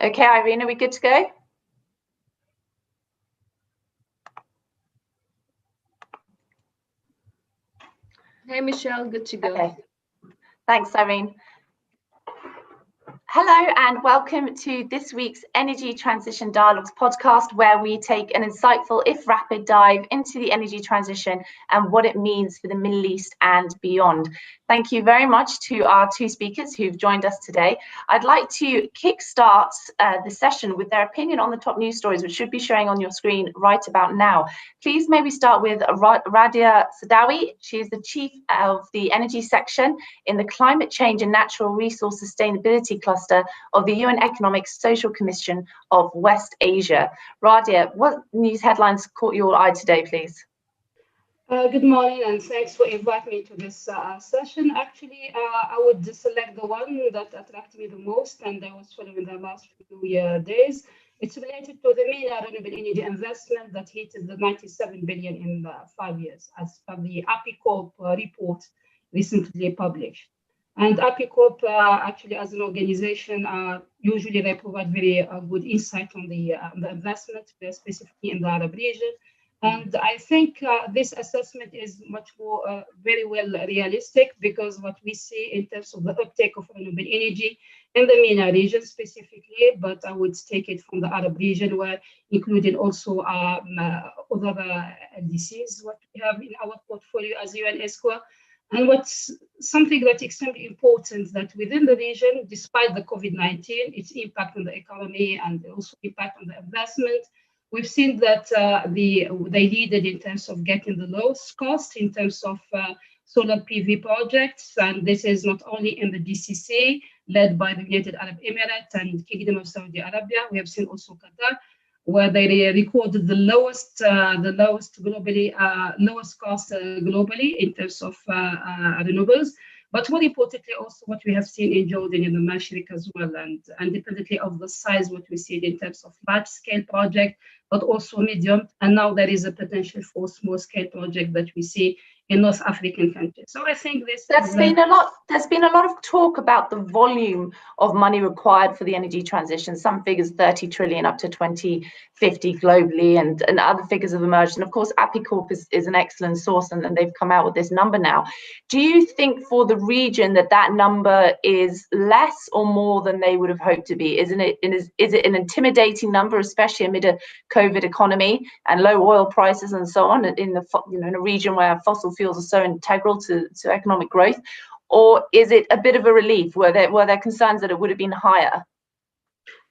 Okay, Irene, are we good to go? Hey, Michelle, good to go. Okay. Thanks, Irene. Hello and welcome to this week's Energy Transition Dialogues podcast, where we take an insightful, if rapid, dive into the energy transition and what it means for the Middle East and beyond. Thank you very much to our two speakers who've joined us today. I'd like to kickstart the session with their opinion on the top news stories, which should be showing on your screen right about now. Please maybe start with Radia Sedaoui. She is the Chief of the Energy Section in the Climate Change and Natural Resource Sustainability Cluster of the UN Economic Social Commission of West Asia. Radia, what news headlines caught your eye today, please? Good morning, and thanks for inviting me to this session. Actually, I would select the one that attracted me the most, and I was following the last few days. It's related to the MENA renewable energy investment that hit the 97 billion in 5 years, as per the APICORP report recently published. And APICORP, actually, as an organization, usually they provide very good insight on the investment, specifically in the Arab region. And I think this assessment is much more very well realistic, because what we see in terms of the uptake of renewable energy in the MENA region specifically, but I would take it from the Arab region, where including also other LDCs, what we have in our portfolio as ESCWA. And what's something that's extremely important, that within the region, despite the COVID-19, its impact on the economy and also impact on the investment, we've seen that they leaded in terms of getting the lowest cost in terms of solar PV projects. And this is not only in the GCC, led by the United Arab Emirates and Kingdom of Saudi Arabia. We have seen also Qatar, where they recorded the lowest globally, lowest cost globally in terms of renewables. But more importantly, also what we have seen in Jordan, in the Mashriq as well, and independently of the size, what we see in terms of large-scale project, but also medium. And now there is a potential for small-scale project that we see in North African countries. So I think there's been a lot of talk about the volume of money required for the energy transition. Some figures 30 trillion up to 2050 globally, and other figures have emerged. And of course, APICORP is an excellent source, and they've come out with this number now. Do you think for the region that number is less or more than they would have hoped to be? Is it an intimidating number, especially amid a COVID economy and low oil prices and so on, in a region where fossil fuels are so integral to economic growth? Or is it a bit of a relief? Were there concerns that it would have been higher?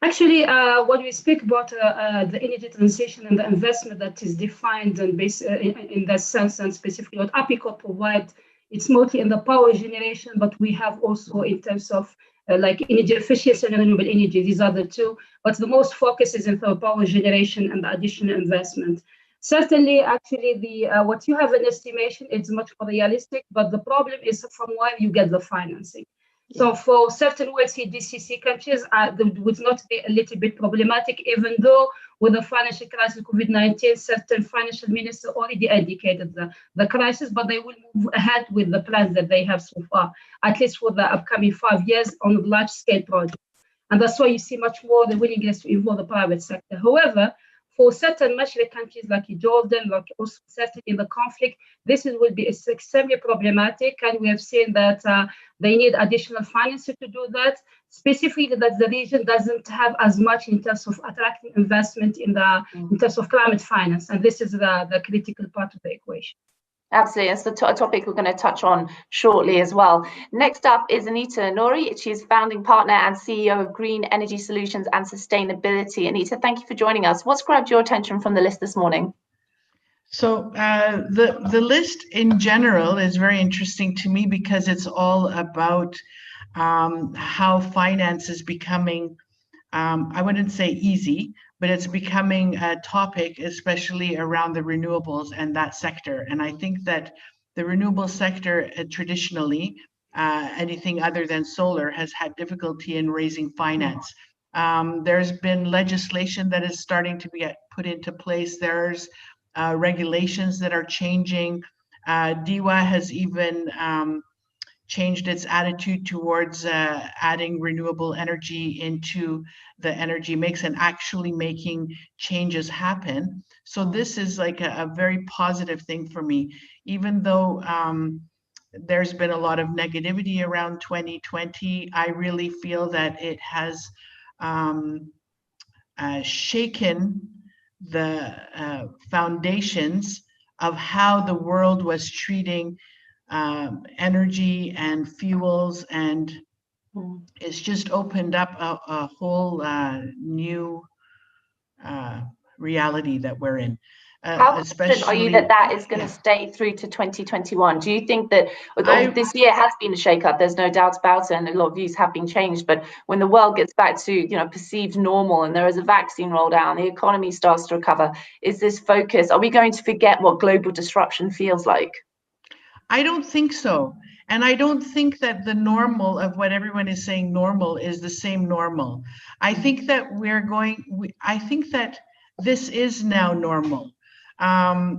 Actually, when we speak about the energy transition and the investment that is defined and based in that sense, and specifically what APICORP provides, it's mostly in the power generation, but we have also in terms of like energy efficiency and renewable energy. These are the two, but the most focus is in the power generation and the additional investment. Certainly, actually, the what you have an estimation, it's much more realistic, but the problem is from where you get the financing. So for certain wealthy GCC countries, would not be a little bit problematic, even though with the financial crisis, COVID-19, certain financial ministers already indicated the crisis, but they will move ahead with the plans that they have so far, at least for the upcoming 5 years on large-scale projects. And that's why you see much more the willingness to involve the private sector. However, for certain Mashriq countries like Jordan, like also certainly in the conflict, this will be extremely problematic. And we have seen that they need additional financing to do that, specifically that the region doesn't have as much in terms of attracting investment in terms of climate finance. And this is the critical part of the equation. Absolutely, it's a topic we're going to touch on shortly as well. Next up is Anita Nouri. She's founding partner and CEO of Green Energy Solutions and Sustainability. Anita, thank you for joining us. What's grabbed your attention from the list this morning? So the list in general is very interesting to me, because it's all about how finance is becoming, I wouldn't say easy, but it's becoming a topic, especially around the renewables and that sector. And I think that the renewable sector traditionally, anything other than solar, has had difficulty in raising finance. There's been legislation that is starting to get put into place. There's regulations that are changing. DEWA has even changed its attitude towards adding renewable energy into the energy mix and actually making changes happen. So this is like a very positive thing for me, even though there's been a lot of negativity around 2020. I really feel that it has shaken the foundations of how the world was treating energy and fuels, and it's just opened up a whole new reality that we're in. How confident are you that that is going to stay through to 2021? Do you think that this year has been a shake-up? There's no doubt about it, and a lot of views have been changed. But when the world gets back to perceived normal, and there is a vaccine rolled out, and the economy starts to recover, is this focus? Are we going to forget what global disruption feels like? I don't think so. And I don't think that the normal of what everyone is saying normal is the same normal. I think that I think that this is now normal.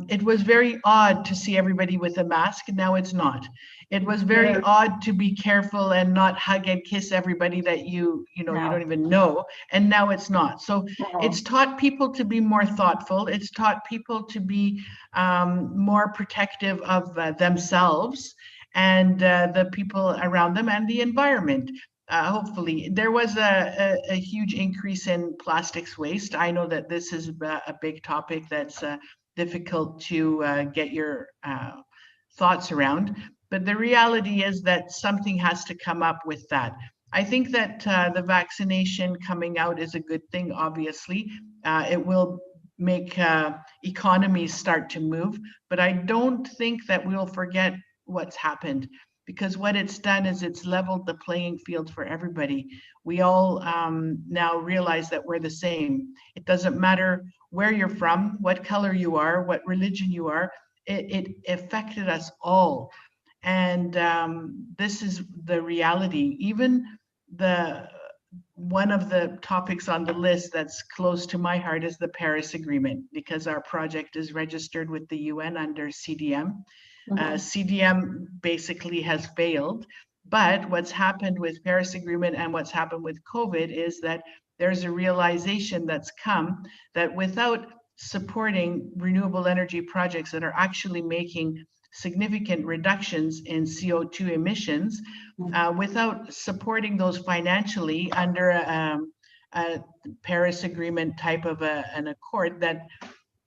It was very odd to see everybody with a mask. Now it's not. It was very odd to be careful and not hug and kiss everybody that you don't even know. And now it's not. So it's taught people to be more thoughtful. It's taught people to be more protective of themselves and the people around them and the environment. Hopefully, there was a huge increase in plastics waste. I know that this is a big topic that's difficult to get your thoughts around, but the reality is that something has to come up with that. I think that the vaccination coming out is a good thing, obviously. It will make economies start to move, but I don't think that we'll forget what's happened, because what it's done is it's leveled the playing field for everybody. We all now realize that we're the same. It doesn't matter where you're from, what color you are, what religion you are, it affected us all. And this is the reality. Even one of the topics on the list that's close to my heart is the Paris Agreement, because our project is registered with the UN under CDM. CDM basically has failed, but what's happened with Paris Agreement and what's happened with COVID is that there's a realization that's come that without supporting renewable energy projects that are actually making significant reductions in CO2 emissions, without supporting those financially under a Paris Agreement type of an accord, that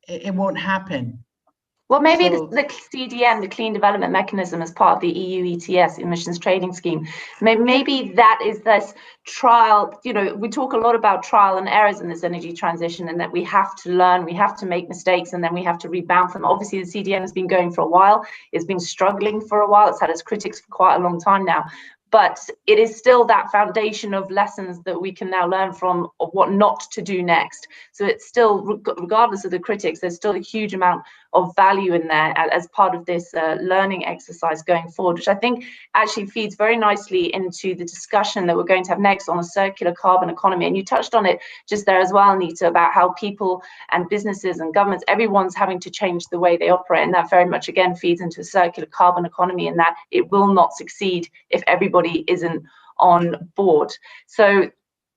it won't happen. Well, maybe the CDM, the Clean Development Mechanism, as part of the EU ETS, Emissions Trading Scheme, maybe that is this trial. We talk a lot about trial and errors in this energy transition, and that we have to learn, we have to make mistakes, and then we have to rebound from them. Obviously, the CDM has been going for a while. It's been struggling for a while. It's had its critics for quite a long time now. But it is still that foundation of lessons that we can now learn from, of what not to do next. So it's still, regardless of the critics, there's still a huge amount of value in there as part of this learning exercise going forward, which I think actually feeds very nicely into the discussion that we're going to have next on a circular carbon economy. And you touched on it just there as well, Anita, about how people and businesses and governments, everyone's having to change the way they operate. And that very much, again, feeds into a circular carbon economy, and that it will not succeed if everybody isn't on board. So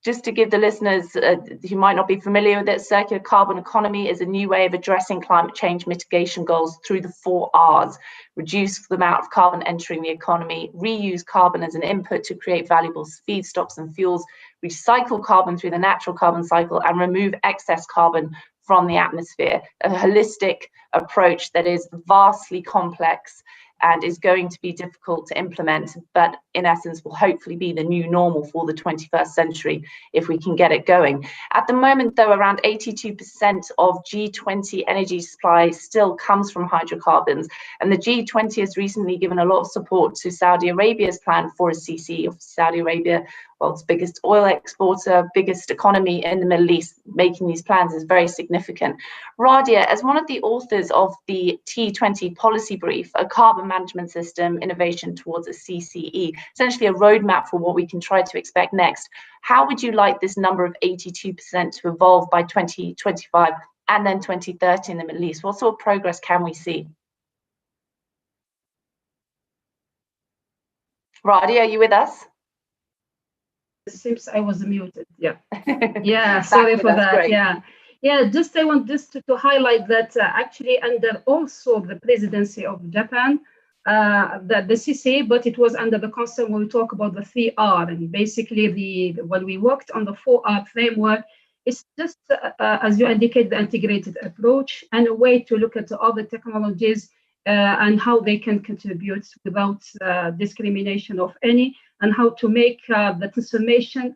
just to give the listeners who might not be familiar with it, circular carbon economy is a new way of addressing climate change mitigation goals through the 4 R's: reduce the amount of carbon entering the economy, reuse carbon as an input to create valuable feedstocks and fuels, recycle carbon through the natural carbon cycle, and remove excess carbon from the atmosphere. A holistic approach that is vastly complex and is going to be difficult to implement, but in essence will hopefully be the new normal for the 21st century if we can get it going. At the moment, though, around 82% of G20 energy supply still comes from hydrocarbons, and the G20 has recently given a lot of support to Saudi Arabia's plan for a CC. Of Saudi Arabia, world's biggest oil exporter, biggest economy in the Middle East, making these plans is very significant. Radia, as one of the authors of the T20 policy brief, a carbon management system innovation towards a CCE, essentially a roadmap for what we can try to expect next, how would you like this number of 82% to evolve by 2025 and then 2030 in the Middle East? What sort of progress can we see? Radia, are you with us? It seems I was muted. Yeah. Yeah, sorry for that. Great. Yeah, just I want just to highlight that actually under also the presidency of Japan, the CCA, but it was under the concept when we talk about the 3R, and basically when we worked on the 4R framework, it's just as you indicate, the integrated approach and a way to look at all the technologies and how they can contribute without discrimination of any, and how to make the transformation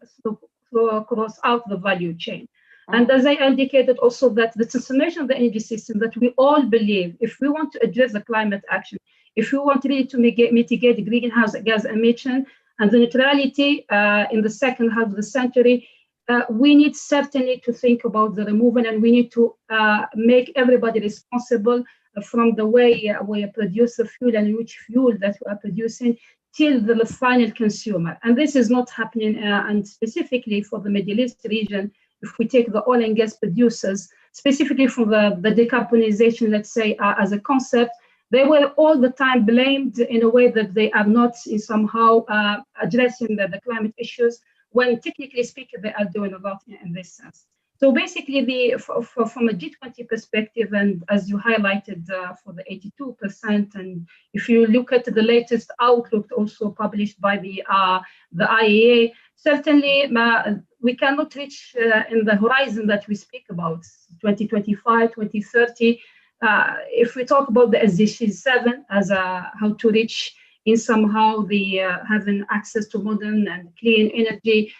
across out the value chain. And as I indicated also that the transformation of the energy system that we all believe, if we want to address the climate action, if we want really to mitigate the greenhouse gas emission and the neutrality in the second half of the century, we need certainly to think about the removal, and we need to make everybody responsible from the way we produce the fuel and which fuel that we are producing till the final consumer. And this is not happening, and specifically for the Middle East region, if we take the oil and gas producers, specifically from the decarbonization, let's say, as a concept, they were all the time blamed in a way that they are not somehow addressing the climate issues, when technically speaking, they are doing a lot in this sense. So basically, from a G20 perspective, and as you highlighted for the 82%, and if you look at the latest outlook also published by the IEA, certainly we cannot reach in the horizon that we speak about, 2025, 2030. If we talk about the SDG 7 as how to reach in somehow the having access to modern and clean energy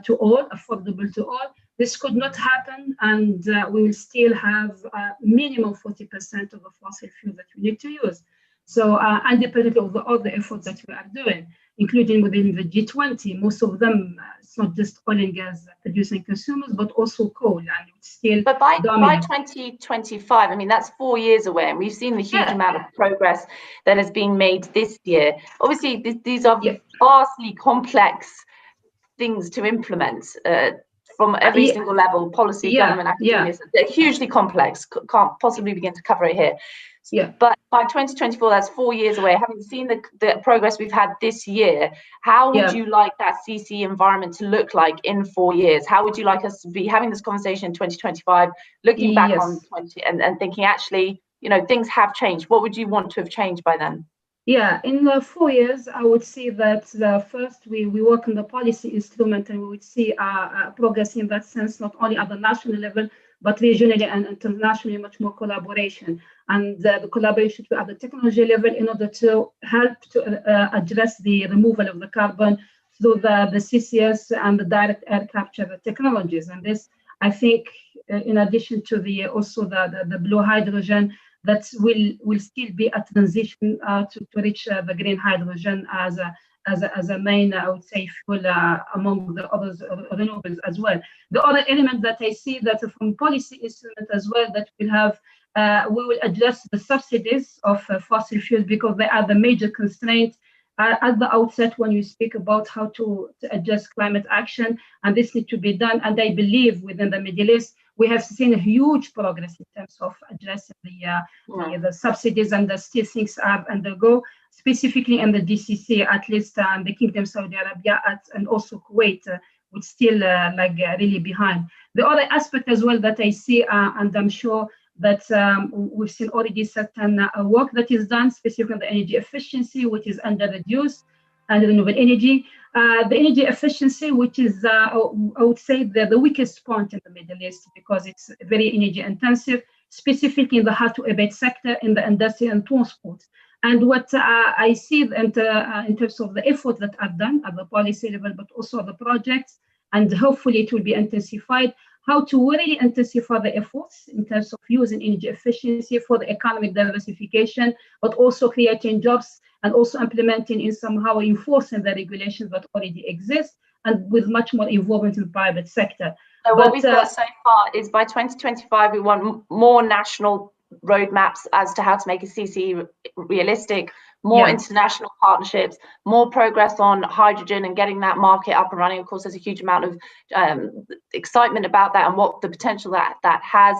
to all, affordable to all, this could not happen, and we will still have minimum 40% of the fossil fuel that we need to use. So independently of all the efforts that we are doing, including within the G20, most of them, it's not just oil and gas producing consumers, but also coal, and it's still But by 2025, I mean, that's 4 years away, and we've seen the huge amount of progress that has been made this year. Obviously, these are vastly complex things to implement from every single level, policy, government, academia. They're hugely complex, can't possibly begin to cover it here. But by 2024, that's 4 years away. Having seen the progress we've had this year, how would you like that CC environment to look like in 4 years? How would you like us to be having this conversation in 2025, looking back on 20 and thinking, actually, you know, things have changed? What would you want to have changed by then? Yeah, in 4 years, I would see that first we work on the policy instrument, and we would see progress in that sense, not only at the national level, but regionally and internationally, much more collaboration. And the collaboration at the technology level in order to help to address the removal of the carbon through the CCS and the direct air capture technologies. And this, I think, in addition to also the blue hydrogen, that will still be a transition to reach the green hydrogen as a main, I would say, fuel among the other renewables as well. The other element that I see that from policy instrument as well, that we'll have, we will adjust the subsidies of fossil fuels, because they are the major constraint at the outset when you speak about how to adjust climate action, and this needs to be done. And I believe within the Middle East, we have seen a huge progress in terms of addressing the subsidies, and still things are undergo, specifically in the GCC, at least the Kingdom of Saudi Arabia and also Kuwait, which still really behind. The other aspect as well that I see, and I'm sure that we've seen already certain work that is done, specifically on the energy efficiency, which is under reduced and renewable energy. The energy efficiency, which is, I would say, the weakest point in the Middle East, because it's very energy intensive, specifically in the hard-to-abate sector, in the industry and transport. And what I see in terms of the efforts that are done at the policy level, but also the projects, and hopefully it will be intensified, how to really intensify the efforts in terms of using energy efficiency for the economic diversification, but also creating jobs, and also implementing in somehow enforcing the regulations that already exist, and with much more involvement in the private sector. So what we've got so far is by 2025, we want more national roadmaps as to how to make a CC realistic, more international partnerships, more progress on hydrogen and getting that market up and running. Of course, there's a huge amount of excitement about that and what the potential that has.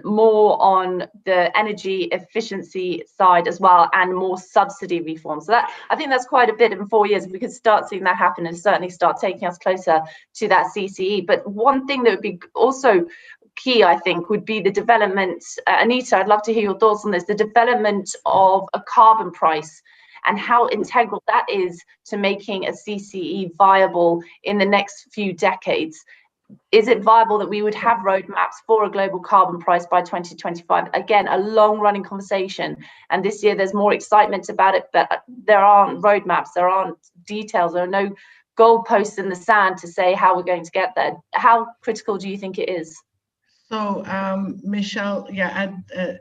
more on the energy efficiency side as well, and more subsidy reform. So that, I think that's quite a bit in 4 years. We could start seeing that happen and certainly start taking us closer to that CCE. But one thing that would be also key, I think, would be the development. Anita, I'd love to hear your thoughts on this, the development of a carbon price and how integral that is to making a CCE viable in the next few decades. Is it viable that we would have roadmaps for a global carbon price by 2025? Again, a long-running conversation, and this year there's more excitement about it, but there aren't roadmaps, there aren't details, there are no goalposts in the sand to say how we're going to get there. How critical do you think it is? So, Michelle, yeah,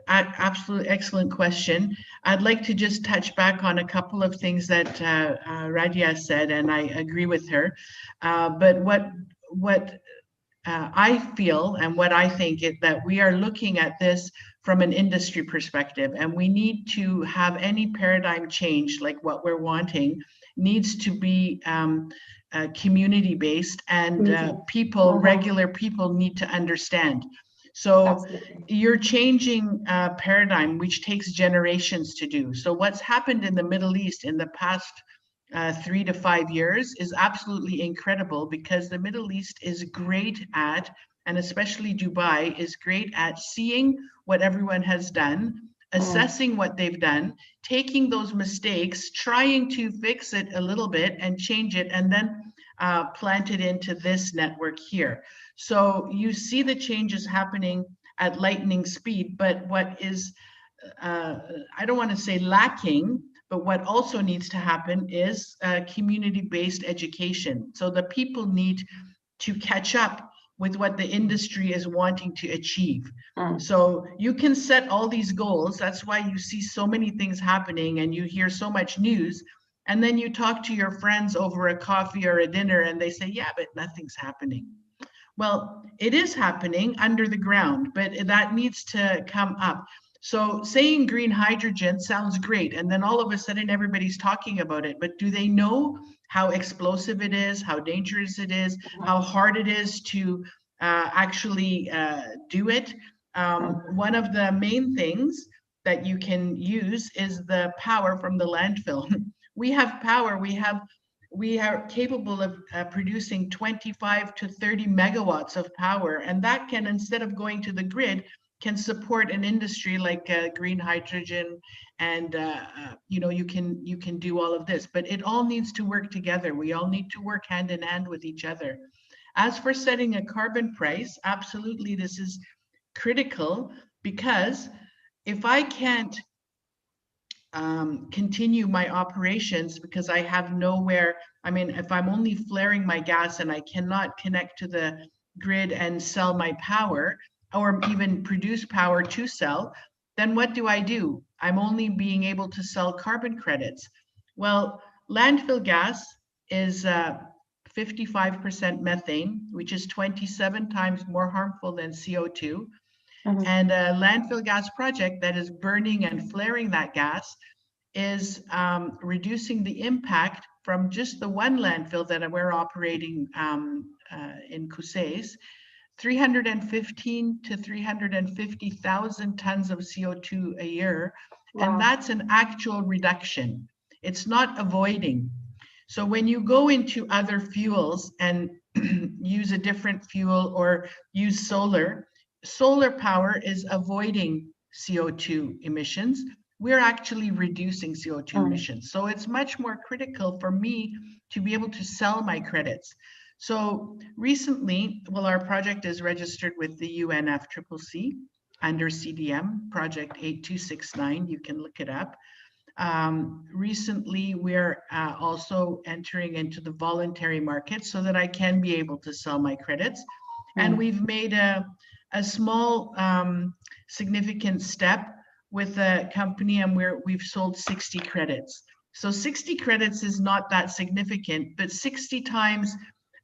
absolutely excellent question. I'd like to just touch back on a couple of things that Radia said, and I agree with her. But what I feel and what I think is that we are looking at this from an industry perspective, and we need to have any paradigm change like what we're wanting needs to be community-based, and people, regular people, need to understand. So Absolutely. you're changing paradigm, which takes generations to do. So what's happened in the Middle East in the past 3 to 5 years is absolutely incredible, because the Middle East is great at, and especially Dubai is great at, seeing what everyone has done, assessing what they've done, taking those mistakes, trying to fix it a little bit and change it, and then plant it into this network here. So you see the changes happening at lightning speed, but what is, I don't want to say lacking, but what also needs to happen is community-based education. So the people need to catch up with what the industry is wanting to achieve. So you can set all these goals. That's why you see so many things happening and you hear so much news. And then you talk to your friends over a coffee or a dinner and they say, yeah, but nothing's happening. Well, it is happening under the ground, but that needs to come up. So saying green hydrogen sounds great, and then all of a sudden everybody's talking about it, but do they know how explosive it is, how dangerous it is, how hard it is to actually do it? One of the main things that you can use is the power from the landfill. We have power, we are capable of producing 25 to 30 megawatts of power, and that can, instead of going to the grid, can support an industry like green hydrogen, and you know, you can do all of this, but it all needs to work together. We all need to work hand in hand with each other. As for setting a carbon price, absolutely, this is critical, because if I can't continue my operations because I have nowhere, I mean, if I'm only flaring my gas and I cannot connect to the grid and sell my power, or even produce power to sell, then what do? I'm only being able to sell carbon credits. Well, landfill gas is 55% methane, which is 27 times more harmful than CO2. And a landfill gas project that is burning and flaring that gas is reducing the impact from just the one landfill that we're operating in Cousses, 315 to 350,000 tons of CO2 a year. Wow. And that's an actual reduction. It's not avoiding. So when you go into other fuels and use a different fuel or use solar power is avoiding CO2 emissions. We're actually reducing CO2 emissions. So it's much more critical for me to be able to sell my credits. So recently, well, our project is registered with the UNFCCC under CDM, project 8269, you can look it up. Recently, we're also entering into the voluntary market so that I can be able to sell my credits. And we've made a small significant step with a company, and we've sold 60 credits. So 60 credits is not that significant, but 60 times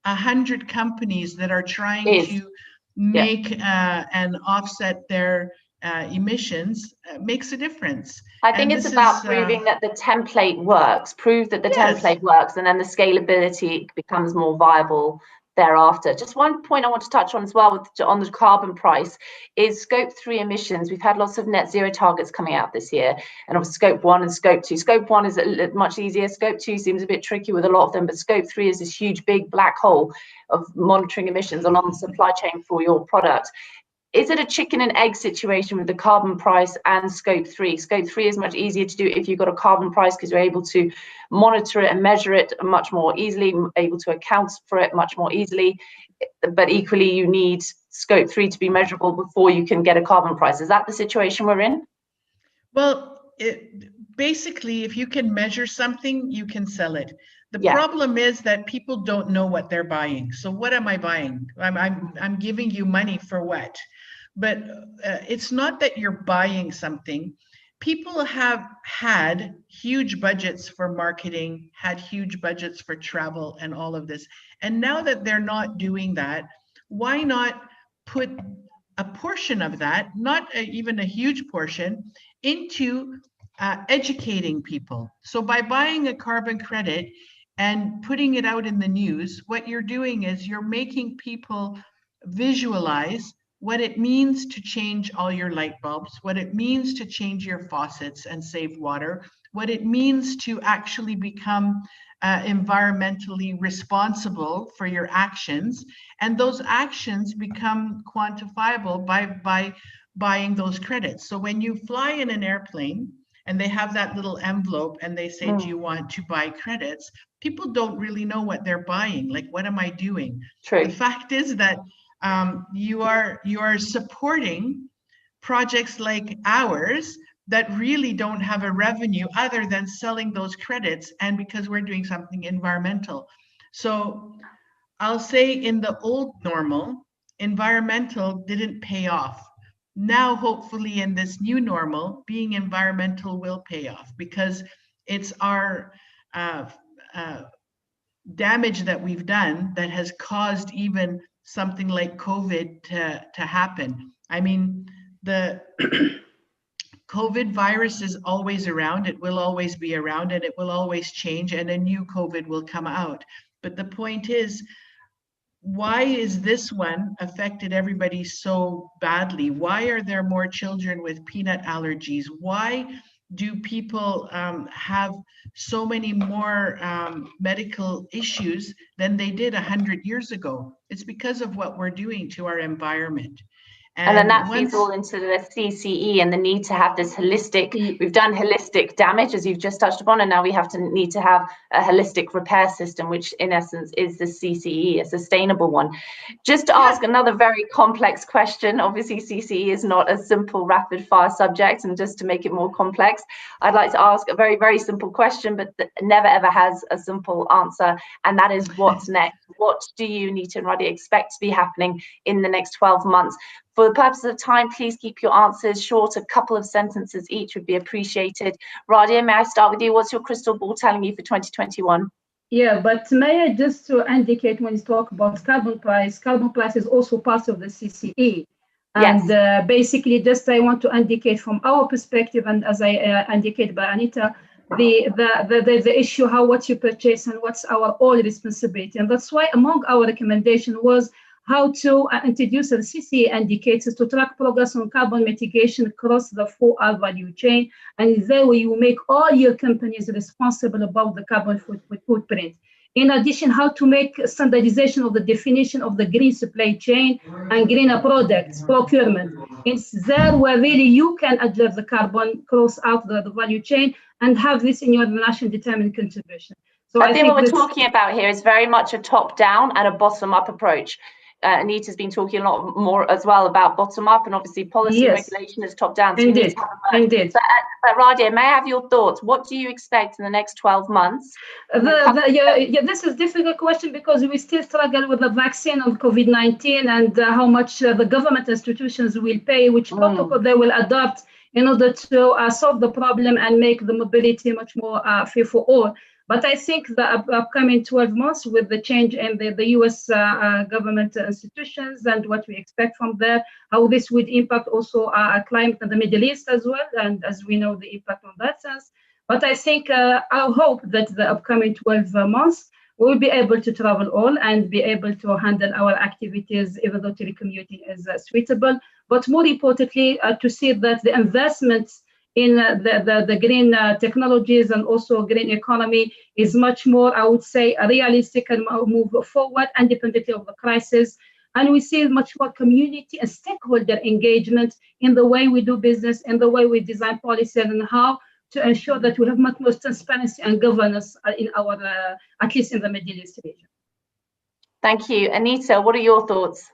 100 companies that are trying to make and offset their emissions makes a difference. I think it's about proving that the template works, prove that the template works, and then the scalability becomes more viable thereafter. Just one point I want to touch on as well on the carbon price is Scope 3 emissions. We've had lots of net zero targets coming out this year, and of Scope 1 and Scope 2. Scope 1 is much easier. Scope 2 seems a bit tricky with a lot of them, but Scope 3 is this huge, big black hole of monitoring emissions along the supply chain for your product. Is it a chicken and egg situation with the carbon price and Scope 3? Scope 3 is much easier to do if you've got a carbon price because you're able to monitor it and measure it much more easily, able to account for it much more easily. But equally, you need Scope 3 to be measurable before you can get a carbon price. Is that the situation we're in? Well, basically, if you can measure something, you can sell it. The problem is that people don't know what they're buying. So what am I buying? I'm giving you money for what? But it's not that you're buying something. People have had huge budgets for marketing, had huge budgets for travel and all of this. And now that they're not doing that, why not put a portion of that, not even a huge portion, into educating people? So by buying a carbon credit and putting it out in the news, what you're doing is you're making people visualize what it means to change all your light bulbs, what it means to change your faucets and save water, what it means to actually become environmentally responsible for your actions. And those actions become quantifiable by buying those credits. So when you fly in an airplane and they have that little envelope and they say, do you want to buy credits? People don't really know what they're buying. Like, what am I doing? True. The fact is that you are supporting projects like ours that really don't have a revenue other than selling those credits, and because we're doing something environmental. So I'll say in the old normal, environmental didn't pay off. Now, hopefully in this new normal, being environmental will pay off, because it's our damage that we've done that has caused even something like COVID to happen. I mean, the COVID virus is always around, it will always be around, and it will always change, and a new COVID will come out. But the point is, why is this one affected everybody so badly? Why are there more children with peanut allergies? Why do people have so many more medical issues than they did 100 years ago? It's because of what we're doing to our environment. And then that feeds all into the CCE and the need to have this holistic, we've done holistic damage, as you've just touched upon, and now we need to have a holistic repair system, which in essence is the CCE, a sustainable one. Just to ask another very complex question, obviously CCE is not a simple rapid fire subject, and just to make it more complex, I'd like to ask a very, very simple question, but that never ever has a simple answer, and that is, what's next? What do you, Anita and Radia, expect to be happening in the next 12 months? For the purpose of time, please keep your answers short. A couple of sentences each would be appreciated. Radia, may I start with you? What's your crystal ball telling you for 2021? Yeah, but may I just to indicate, when you talk about carbon price is also part of the CCE. And yes. Basically, just I want to indicate from our perspective, and as I indicated by Anita, the issue, what you purchase and what's our all responsibility. And that's why among our recommendation was how to introduce the CCE indicators to track progress on carbon mitigation across the 4R value chain. And there you make all your companies responsible about the carbon footprint. In addition, how to make standardization of the definition of the green supply chain and greener products procurement. It's there where really you can adjust the carbon cross out the value chain and have this in your national determined contribution. So I think what we're talking about here is very much a top-down and a bottom-up approach. Anita's been talking a lot more as well about bottom-up, and obviously policy regulation is top-down. So indeed. But Radia, may I have your thoughts? What do you expect in the next 12 months? This is a difficult question, because we still struggle with the vaccine of COVID-19 and how much the government institutions will pay, which protocol they will adopt in order to solve the problem and make the mobility much more fair for all. But I think the upcoming 12 months, with the change in the US government institutions and what we expect from there, how this would impact also climate in the Middle East as well, and as we know, the impact on that sense. But I think I hope that the upcoming 12 months we'll be able to travel all and be able to handle our activities, even though telecommuting is suitable. But more importantly, to see that the investments in the green technologies and also green economy is much more, I would say, realistic and move forward independently of the crisis. And we see much more community and stakeholder engagement in the way we do business, in the way we design policy, and how to ensure that we have much more transparency and governance in our, at least in the Middle East region. Thank you. Anita, what are your thoughts?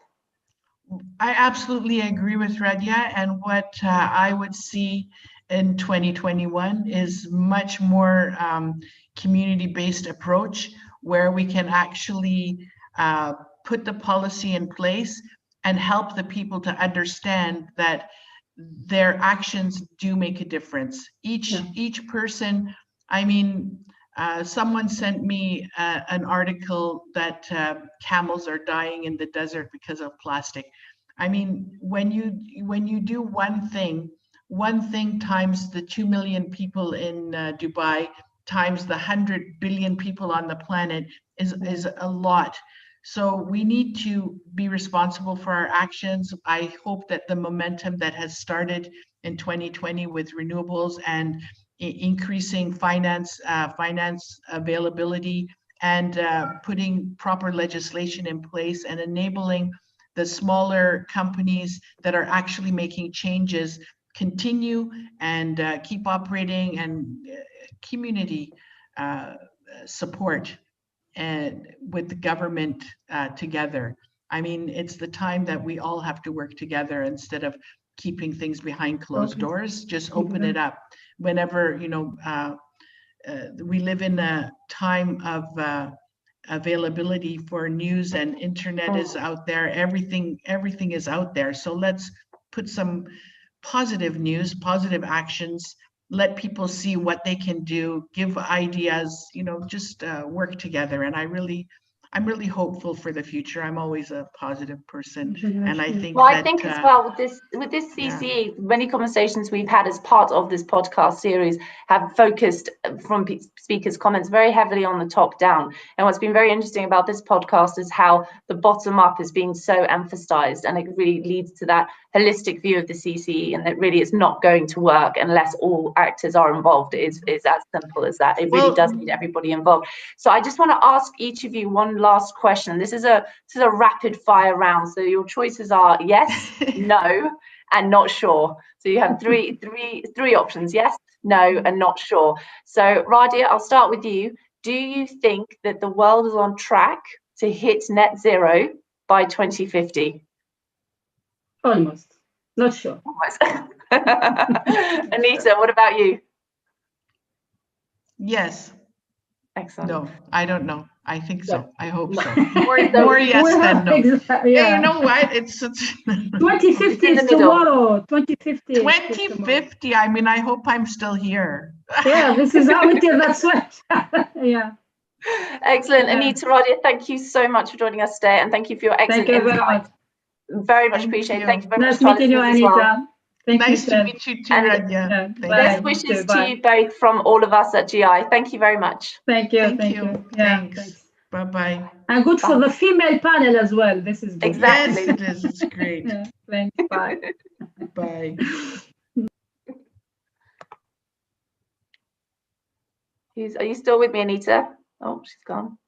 I absolutely agree with Radia, and what I would see in 2021 is much more community-based approach, where we can actually put the policy in place and help the people to understand that their actions do make a difference. Each person, I mean, someone sent me an article that camels are dying in the desert because of plastic. I mean, when you do one thing times the 2 million people in Dubai times the 100 billion people on the planet is a lot. So we need to be responsible for our actions. I hope that the momentum that has started in 2020 with renewables and increasing finance availability and putting proper legislation in place and enabling the smaller companies that are actually making changes continue and keep operating, and community support and with the government together. I mean, it's the time that we all have to work together instead of keeping things behind closed doors. Just open it up. Whenever, you know, we live in a time of availability for news, and internet is out there. Everything is out there. So let's put some positive news, positive actions, let people see what they can do, give ideas, you know, just work together. And I'm really hopeful for the future. I'm always a positive person, and I think I think as well with this CCE, many conversations we've had as part of this podcast series have focused, from speakers' comments, very heavily on the top down. And what's been very interesting about this podcast is how the bottom up is being so emphasized, and it really leads to that holistic view of the CCE, and that really it's not going to work unless all actors are involved. It's as simple as that. It really does need everybody involved. So I just want to ask each of you one last question. This is a rapid fire round. So your choices are yes, no, and not sure. So you have three options: yes, no, and not sure. So Radia, I'll start with you. Do you think that the world is on track to hit net zero by 2050? Almost. Not sure. Almost. Anita, what about you? yes. Excellent. No, I don't know. I think so. I hope so. More yes than no. Yeah, you know what? It's 2050 is tomorrow. 2050. 2050. I mean, I hope I'm still here. Yeah, this is how it is. That's what. Yeah. Excellent. Anita, Radia, thank you so much for joining us today, and thank you for your excellent insight. Very much. Very much appreciated. Thank you very much. Nice meeting you, Anita. Well. Nice to meet you too, Radia. Best wishes to you both from all of us at GI. Thank you very much. Thank you. Thank you. Yeah, thanks. Bye-bye. And good for the female panel as well. This is good. Exactly. Yes, it is. It's great. Yeah, thanks. Bye. Bye. Are you still with me, Anita? Oh, she's gone.